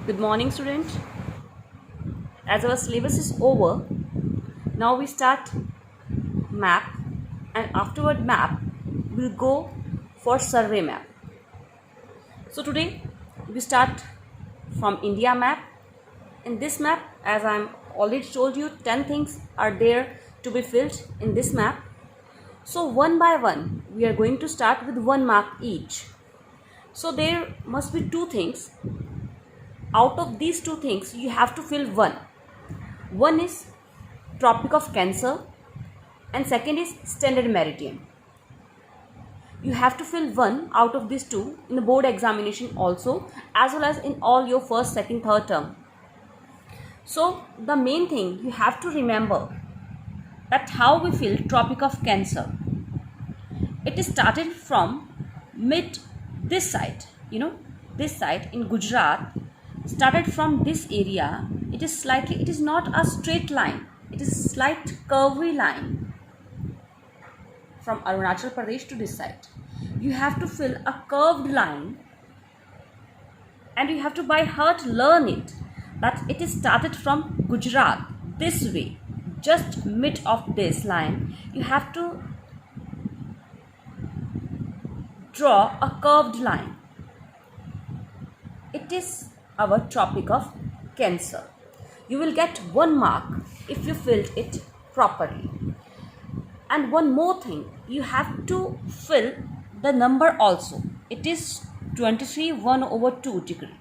Good morning, student. As our syllabus is over, now we start map, and afterward map we'll go for survey map. So today we start from India map. In this map, as I'm already told you, 10 things are there to be filled in this map. So one by one we are going to start with 1 mark each. So there must be 2 things. Out of these 2 things you have to fill one. One is Tropic of Cancer and second is Standard Meridian. You have to fill one out of these 2 in the board examination also, as well as in all your first, second, third term. So the main thing you have to remember that how we fill Tropic of Cancer. It is started from mid this side, this side in Gujarat. Started from this area. It is not a straight line, it is a slight curvy line from Arunachal Pradesh to this side. You have to fill a curved line and you have to by heart learn it, that it is started from Gujarat this way, just mid of this line. You have to draw a curved line. It is our Tropic of Cancer. You will get 1 mark if you filled it properly. And one more thing, you have to fill the number also. It is 23/1/2 degree.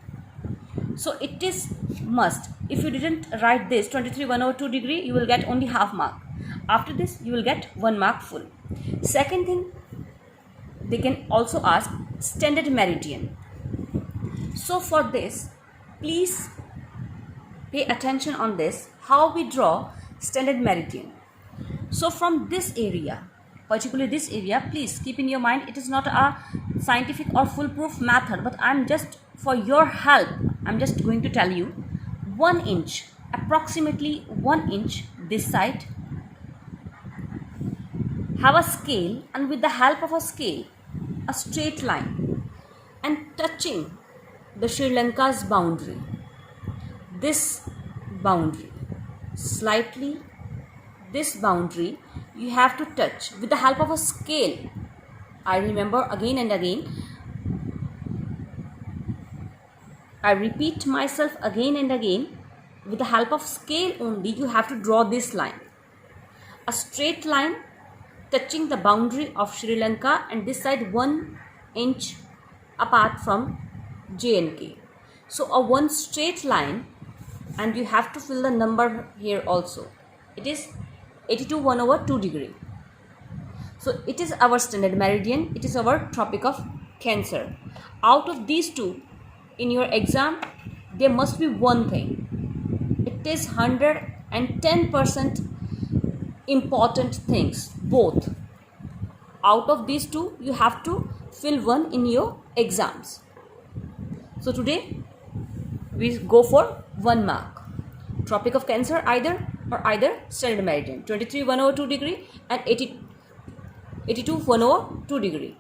So it is must. If you didn't write this 23/1/2 degree, you will get only half mark. After this, you will get 1 mark full. Second thing, they can also ask Standard Meridian. So for this, please pay attention on this, how we draw Standard Meridian. So from this area, particularly this area, please keep in your mind, it is not a scientific or foolproof method, but I'm just for your help, I'm just going to tell you 1 inch, approximately 1 inch this side. Have a scale, and with the help of a scale, a straight line, and touching the Sri Lanka's boundary, this boundary, slightly this boundary you have to touch with the help of a scale. I remember again and again, I repeat myself again and again, with the help of scale only you have to draw this line, a straight line touching the boundary of Sri Lanka, and this side 1 inch apart from JNK. So a 1 straight line, and you have to fill the number here also. It is 82/1/2 degree. So it is our Standard Meridian, it is our Tropic of Cancer. Out of these 2, in your exam, there must be one thing. It is 110% important things, both. Out of these 2, you have to fill one in your exams. So today we go for 1 mark. Tropic of Cancer either Standard Meridian, 23/1/2 degree and 82/1/2 degree.